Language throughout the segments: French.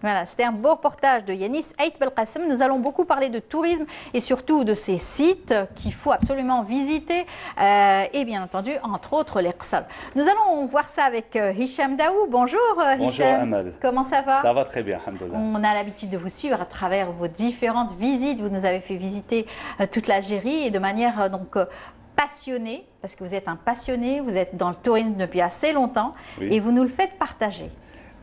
Voilà, c'était un beau reportage de Yanis Ait Belkacem. Nous allons beaucoup parler de tourisme et surtout de ces sites qu'il faut absolument visiter et bien entendu, entre autres, l'Iqsal. Nous allons voir ça avec Hicham Daou. Bonjour Hicham. Bonjour Amal. Comment ça va? Ça va très bien, alhamdoulilah. On a l'habitude de vous suivre à travers vos différentes visites. Vous nous avez fait visiter toute l'Algérie et de manière passionnée, parce que vous êtes un passionné, vous êtes dans le tourisme depuis assez longtemps et vous nous le faites partager.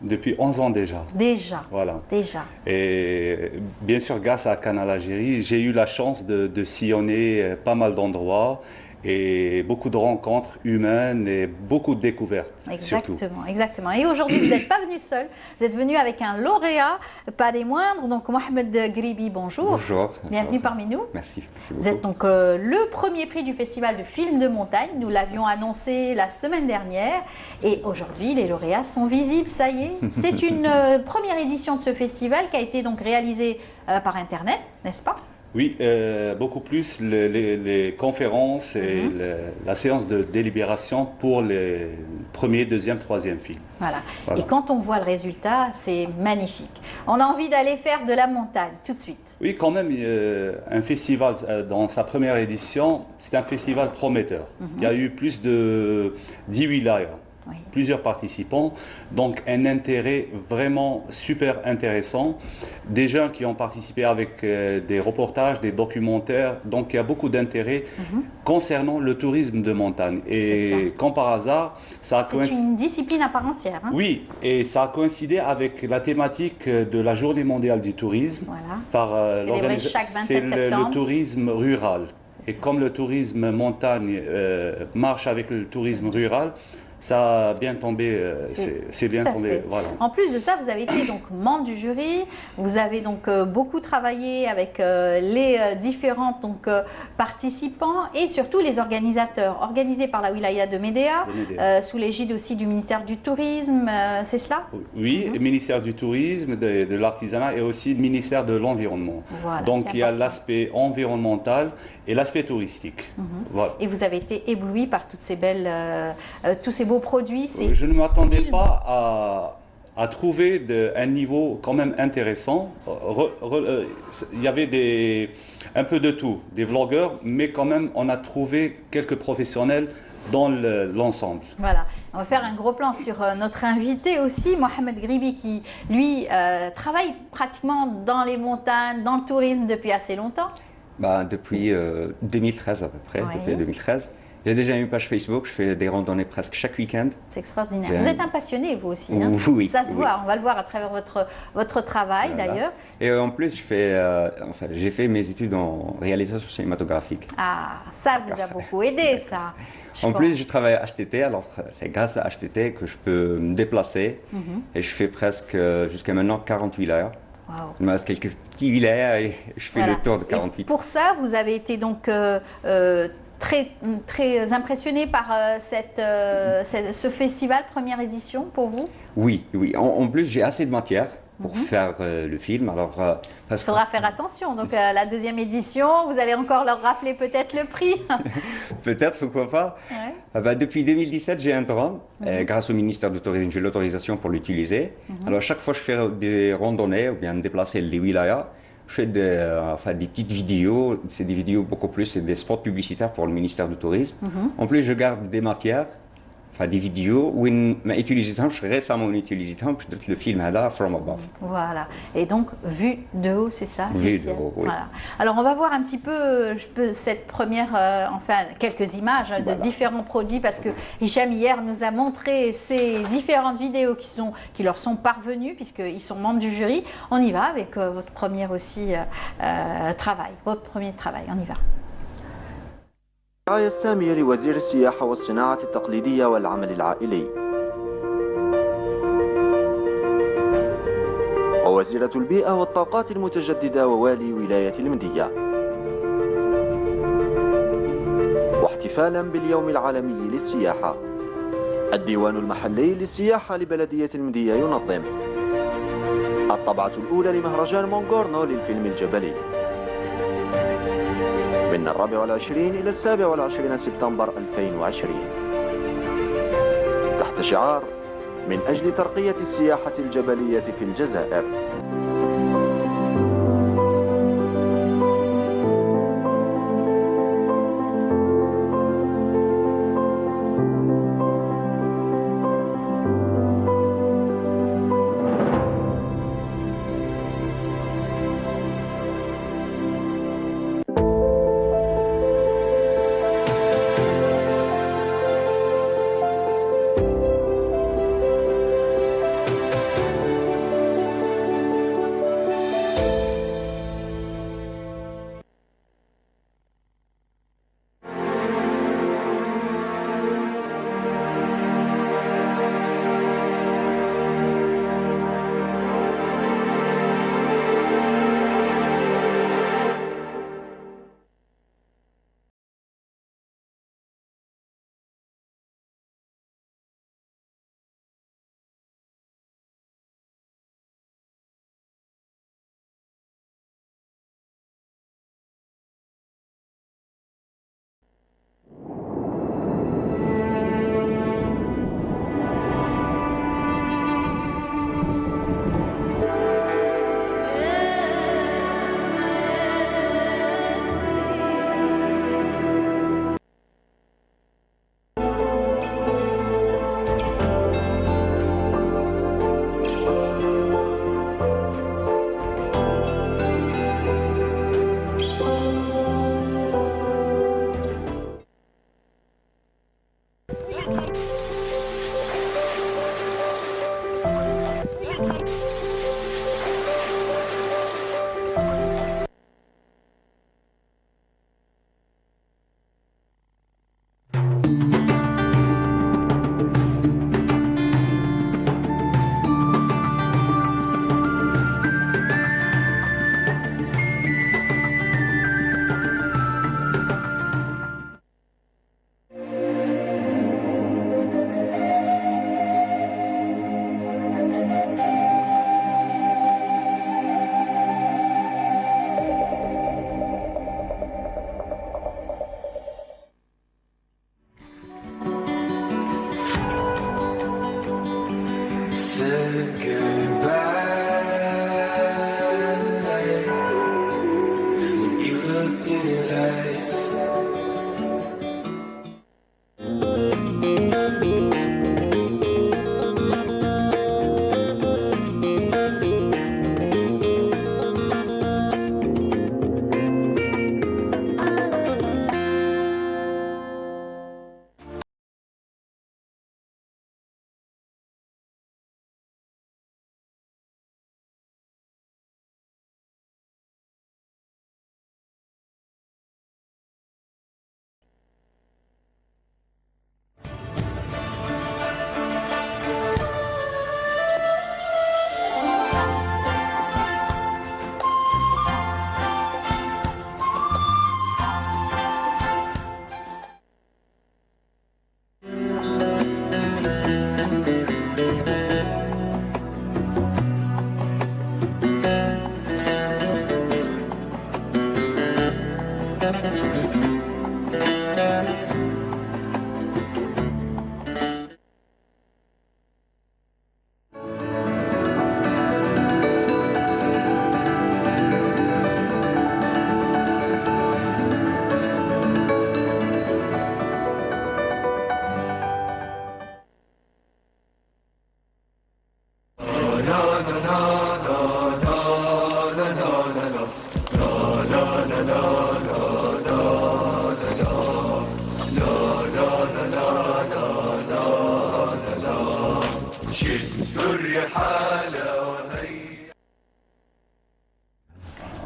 Depuis 11 ans déjà. Déjà. Voilà. Déjà. Et bien sûr, grâce à Canal Algérie, j'ai eu la chance de sillonner pas mal d'endroits et beaucoup de rencontres humaines et beaucoup de découvertes. Exactement, surtout. exactement. Et aujourd'hui, vous n'êtes pas venu seul, vous êtes venu avec un lauréat, pas des moindres, donc Mohamed Gribi, bonjour. Bonjour. Bienvenue parmi nous. Merci, merci beaucoup. Vous êtes donc le premier prix du festival de films de montagne. Nous l'avions annoncé la semaine dernière. Et aujourd'hui, les lauréats sont visibles, ça y est. C'est une première édition de ce festival qui a été donc réalisée par Internet, n'est-ce pas? Oui, beaucoup plus les conférences et la séance de délibération pour les premiers, deuxième, troisième films. Voilà. Et quand on voit le résultat, c'est magnifique. On a envie d'aller faire de la montagne tout de suite. Oui, quand même, un festival dans sa première édition, c'est un festival prometteur. Il y a eu plus de 10 wilayas. Oui. Plusieurs participants, donc un intérêt vraiment super intéressant. Des jeunes qui ont participé avec des reportages, des documentaires, donc il y a beaucoup d'intérêt concernant le tourisme de montagne. Et comme par hasard, ça a coïncidé. C'est une discipline à part entière. Hein? Oui, et ça a coïncidé avec la thématique de la Journée mondiale du tourisme. Voilà. Par l'organisation. C'est le tourisme rural. Et comme le tourisme montagne marche avec le tourisme rural, ça a bien tombé, c'est bien tombé. Voilà. En plus de ça, vous avez été donc membre du jury, vous avez donc beaucoup travaillé avec les différents participants et surtout les organisateurs, organisés par la wilaya de Médéa, sous l'égide aussi du ministère du Tourisme, c'est cela? Oui, le ministère du Tourisme, de l'Artisanat et aussi le ministère de l'Environnement. Voilà, donc il y a l'aspect environnemental et l'aspect touristique. Voilà. Et vous avez été ébloui par toutes ces belles, tous ces beaux produits. Je ne m'attendais pas à trouver un niveau quand même intéressant. Il y avait un peu de tout, des vlogueurs, mais quand même on a trouvé quelques professionnels dans l'ensemble. Voilà, on va faire un gros plan sur notre invité aussi, Mohamed Gribi, qui lui travaille pratiquement dans les montagnes, dans le tourisme depuis assez longtemps. Depuis 2013 à peu près, depuis 2013. J'ai déjà une page Facebook, je fais des randonnées presque chaque week-end. C'est extraordinaire. Vous êtes un passionné, vous aussi. Hein? Oui. Ça se voit, on va le voir à travers votre travail d'ailleurs. Et en plus, j'ai fait mes études en réalisation cinématographique. Ah, ça vous a beaucoup aidé, ça. En plus, je travaille à HTT, alors c'est grâce à HTT que je peux me déplacer. Et je fais presque, jusqu'à maintenant, 48 wilayas. Wow. Il me reste quelques petits wilayas et je fais le tour de 48. Et pour ça, vous avez été donc très impressionné par ce festival, première édition pour vous? Oui, oui. En plus, j'ai assez de matière pour faire le film. Alors, il faudra faire attention. Donc, la deuxième édition, vous allez encore leur rappeler peut-être le prix. Peut-être, pourquoi pas. Ouais. Depuis 2017, j'ai un drone. Grâce au ministère du Tourisme, j'ai l'autorisation pour l'utiliser. Alors, à chaque fois que je fais des randonnées ou bien déplacer les wilayas, je fais des petites vidéos, c'est des vidéos beaucoup plus, c'est des spots publicitaires pour le ministère du Tourisme. En plus, je garde des matières, des vidéos où m'a utilisé récemment utilisé le film From Above. Voilà. Et donc vue de haut, c'est ça? Vue de haut, oui. Voilà. Alors on va voir un petit peu cette première, quelques images de différents produits parce que Hicham hier nous a montré ces différentes vidéos qui leur sont parvenues puisqu'ils sont membres du jury. On y va avec votre premier aussi travail, votre premier travail. On y va. الرعاية السامية لوزير السياحة والصناعة التقليدية والعمل العائلي ووزيرة البيئة والطاقات المتجددة ووالي ولاية المندية واحتفالا باليوم العالمي للسياحة الديوان المحلي للسياحة لبلدية المندية ينظم الطبعة الأولى لمهرجان مونغورنو للفيلم الجبلي من 24 إلى 27 سبتمبر 2020 تحت شعار من أجل ترقية السياحة الجبلية في الجزائر.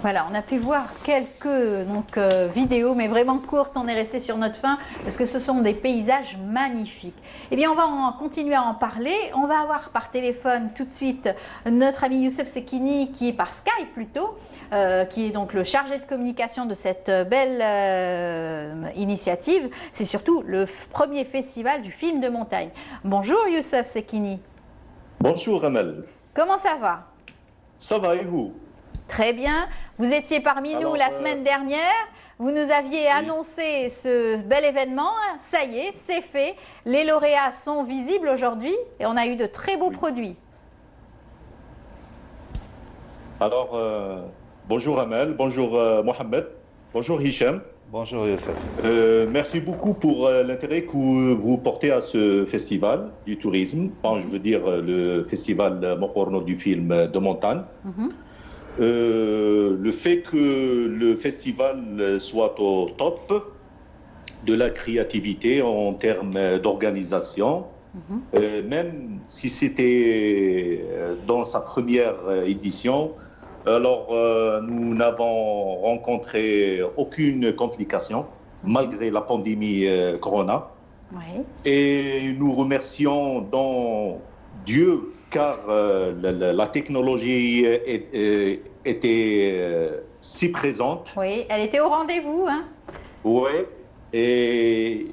Voilà, on a pu voir quelques vidéos, mais vraiment courtes. On est resté sur notre faim parce que ce sont des paysages magnifiques. Eh bien, on va continuer à en parler. On va avoir par téléphone tout de suite notre ami Youssef Sekini, qui est par Skype plutôt, qui est donc le chargé de communication de cette belle initiative. C'est surtout le premier festival du film de montagne. Bonjour Youssef Sekini. Bonjour Amel. Comment ça va? Ça va et vous? Très bien. Vous étiez parmi nous la semaine dernière. Vous nous aviez annoncé ce bel événement. Ça y est, c'est fait. Les lauréats sont visibles aujourd'hui et on a eu de très beaux produits. Alors, bonjour Amel, bonjour Mohamed, bonjour Hicham. Bonjour Youssef. Merci beaucoup pour l'intérêt que vous portez à ce festival du tourisme. Enfin, je veux dire le festival Mokorno du film de montagne. Le fait que le festival soit au top de la créativité en termes d'organisation, même si c'était dans sa première édition, alors nous n'avons rencontré aucune complication malgré la pandémie Corona. Oui. Et nous remercions donc Dieu car la technologie était si présente. Oui, elle était au rendez-vous. Hein. Oui. Et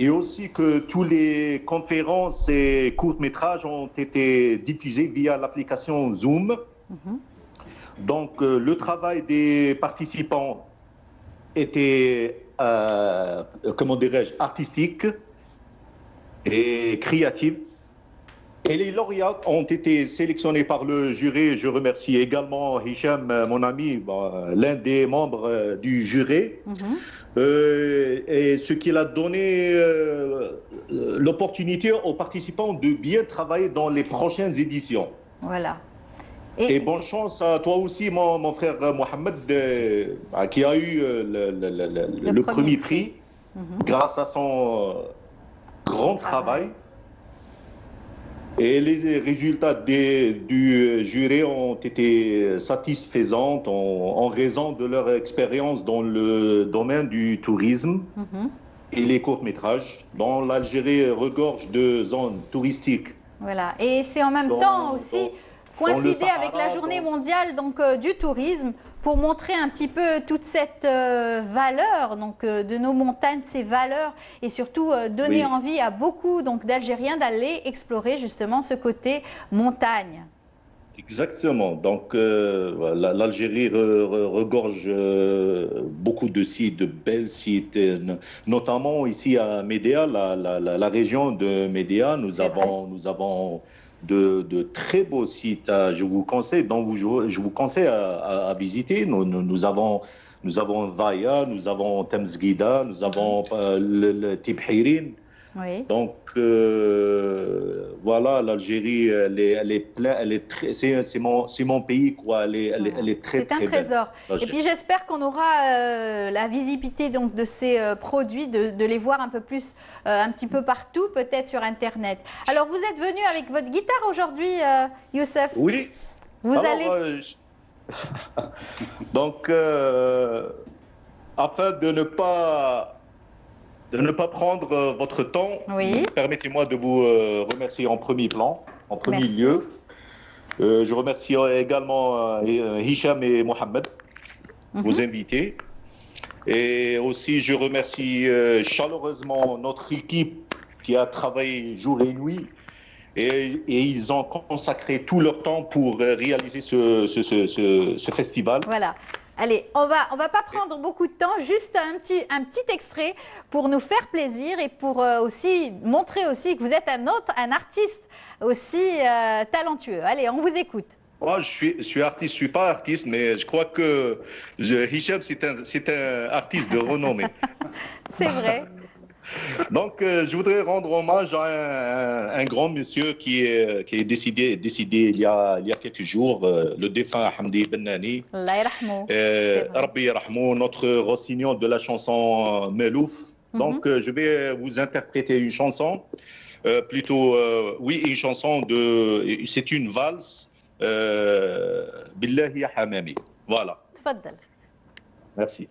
aussi que toutes les conférences et courts-métrages ont été diffusés via l'application Zoom. Donc, le travail des participants était, comment dirais-je, artistique et créatif. Et les lauréats ont été sélectionnés par le jury. Je remercie également Hicham, mon ami, l'un des membres du jury. Et ce qu'il a donné l'opportunité aux participants de bien travailler dans les prochaines éditions. Voilà. Et bonne chance à toi aussi, mon frère Mohamed, qui a eu le premier prix grâce à son grand travail. Et les résultats du jury ont été satisfaisants en raison de leur expérience dans le domaine du tourisme et les courts-métrages, dont l'Algérie regorge de zones touristiques. Voilà. Et c'est en même temps aussi coïncider avec la journée mondiale du tourisme pour montrer un petit peu toute cette valeur de nos montagnes, ces valeurs et surtout donner envie à beaucoup d'Algériens d'aller explorer justement ce côté montagne. Exactement. Donc l'Algérie regorge beaucoup de sites, de belles sites, notamment ici à Médéa, la région de Médéa, nous avons de très beaux sites. Je vous conseille, je vous conseille à visiter. Nous avons Vaya, nous avons Temzguida, nous avons le Tibhirin. Oui. Donc voilà, l'Algérie, c'est mon pays, quoi. Elle est très très belle. C'est un trésor. Et puis j'espère qu'on aura la visibilité de ces produits, de les voir un peu plus, un petit peu partout, peut-être sur Internet. Alors vous êtes venu avec votre guitare aujourd'hui, Youssef? Oui. Allez. Donc afin de ne pas prendre votre temps, permettez-moi de vous remercier en premier lieu. Je remercie également Hicham et Mohamed, vos invités. Et aussi, je remercie chaleureusement notre équipe qui a travaillé jour et nuit. Et ils ont consacré tout leur temps pour réaliser ce festival. Voilà. Allez, on va pas prendre beaucoup de temps, juste un petit extrait pour nous faire plaisir et pour aussi montrer aussi que vous êtes un artiste aussi talentueux. Allez, on vous écoute. Moi, je suis artiste, je suis pas artiste, mais je crois que Hicham, c'est un artiste de renommée. C'est vrai. Donc, je voudrais rendre hommage à un grand monsieur qui est décédé il y a quelques jours, le défunt Hamdi Bennani. Allah yarhamou. Rabbi yarhamou, notre rossignol de la chanson Melouf. Donc, je vais vous interpréter une chanson, une chanson c'est une valse, Billahi ya Hamami. Voilà. Tfaddal. Merci.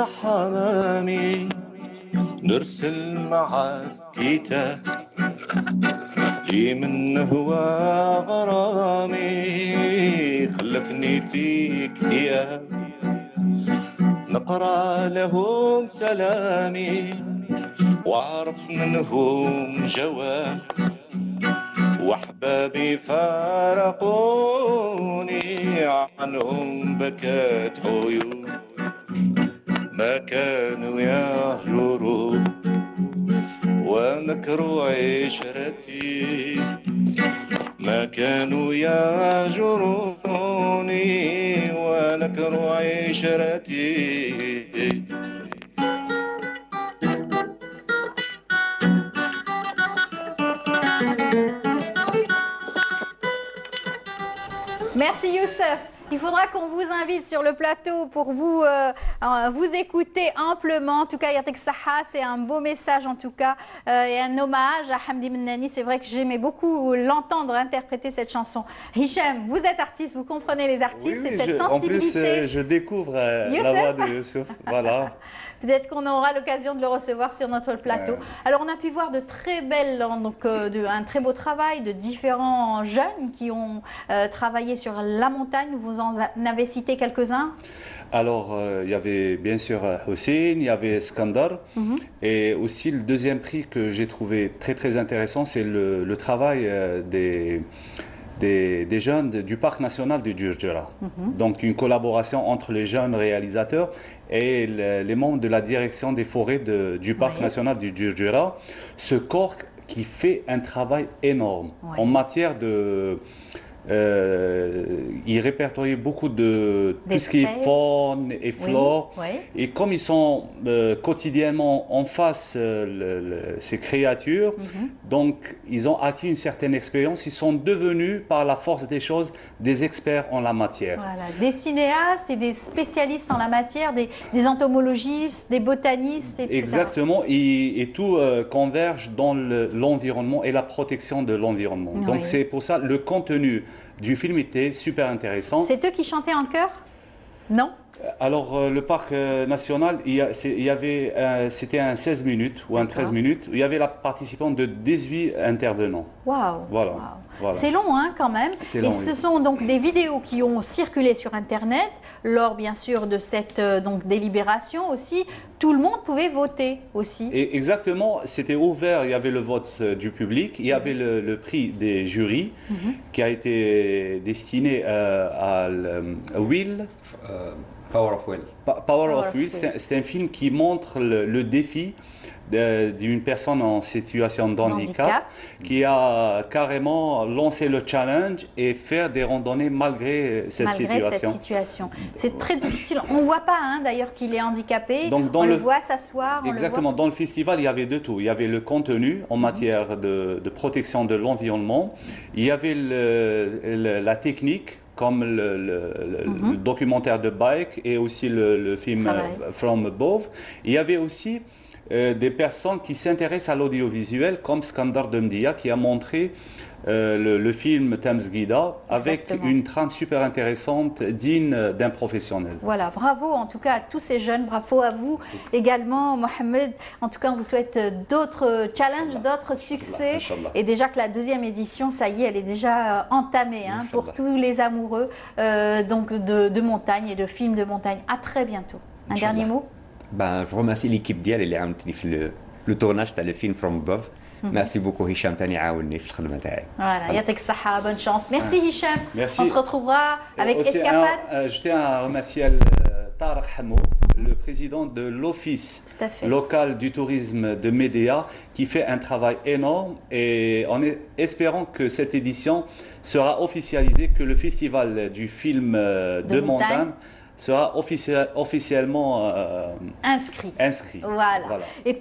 حمامي نرسل معاك كتاب لي من هو غرامي خلفني في اكتئاب نقرأ لهم سلامي واعرف منهم جواب واحبابي فارقوني عنهم بكت عيون ما كانوا يهجرون ومكروا عشرتي ما كانوا يهجروني ونكروا عشرتي. Merci Youssef. Il faudra qu'on vous invite sur le plateau pour vous écouter amplement. En tout cas, Yatek Saha, c'est un beau message en tout cas et un hommage à Hamdi Mennani. C'est vrai que j'aimais beaucoup l'entendre interpréter cette chanson. Hicham, vous êtes artiste, vous comprenez les artistes, oui, c'est cette sensibilité. En plus, je découvre la voix de Youssef. Voilà. Peut-être qu'on aura l'occasion de le recevoir sur notre plateau. Alors, on a pu voir de très belles, donc un très beau travail de différents jeunes qui ont travaillé sur la montagne. Vous en avez cité quelques-uns? Alors, il y avait bien sûr Hussein, il y avait Skandar, et aussi le deuxième prix que j'ai trouvé très très intéressant, c'est le travail des jeunes du Parc national du Djurdjura. Donc une collaboration entre les jeunes réalisateurs et les membres de la direction des forêts du Parc national du Djurdjura. Ce corps qui fait un travail énorme en matière de... ils répertorient beaucoup de tout ce qui est faune et flore. Et comme ils sont quotidiennement en face ces créatures, donc ils ont acquis une certaine expérience. Ils sont devenus, par la force des choses, des experts en la matière. Voilà, des cinéastes et des spécialistes en la matière, des entomologistes, des botanistes, etc. Exactement, et tout converge dans l'environnement et la protection de l'environnement. Donc c'est pour ça le contenu du film était super intéressant. C'est eux qui chantaient en chœur? Non? Alors, le parc national, c'était un 16 minutes ou un 13 minutes. Il y avait la participation de 18 intervenants. Waouh! Voilà. C'est long, hein, quand même. Long, et ce sont donc des vidéos qui ont circulé sur Internet lors, bien sûr, de cette délibération aussi. Tout le monde pouvait voter aussi. Et exactement, c'était ouvert. Il y avait le vote du public. Il y avait le prix des jurys qui a été destiné à Will. Power of Will. Power of Will, c'est un film qui montre le défi d'une personne en situation de handicap qui a carrément lancé le challenge et faire des randonnées malgré cette situation. C'est très difficile. On ne voit pas d'ailleurs qu'il est handicapé. Donc, on le voit s'asseoir. Exactement. Dans le festival, il y avait de tout. Il y avait le contenu en matière de protection de l'environnement. Il y avait la technique, comme le documentaire de Bike et aussi le film From Above. Il y avait aussi des personnes qui s'intéressent à l'audiovisuel, comme Skandar Demdia, qui a montré le film Tamsgida avec une trame super intéressante, digne d'un professionnel. Voilà, bravo en tout cas à tous ces jeunes, bravo à vous également, Mohamed. En tout cas, on vous souhaite d'autres challenges, d'autres succès. Et déjà que la deuxième édition, ça y est, elle est déjà entamée pour tous les amoureux donc de montagne et de films de montagne. À très bientôt. Un dernier mot? Je remercie l'équipe ديالي اللي عاونتني في le tournage تاع le film From Above. Merci beaucoup Hicham تاني عاونني في الخدمة تاعي. Voilà, يعطيك الصحة, bonne chance. Merci Hicham. Merci. On se retrouvera avec Escapade. Je tiens à remercier Tarek Hamou, le président de l'Office local du tourisme de Médéa, qui fait un travail énorme, et en espérant que cette édition sera officialisée, que le festival du film de montagne sera officiellement inscrit. Voilà. Et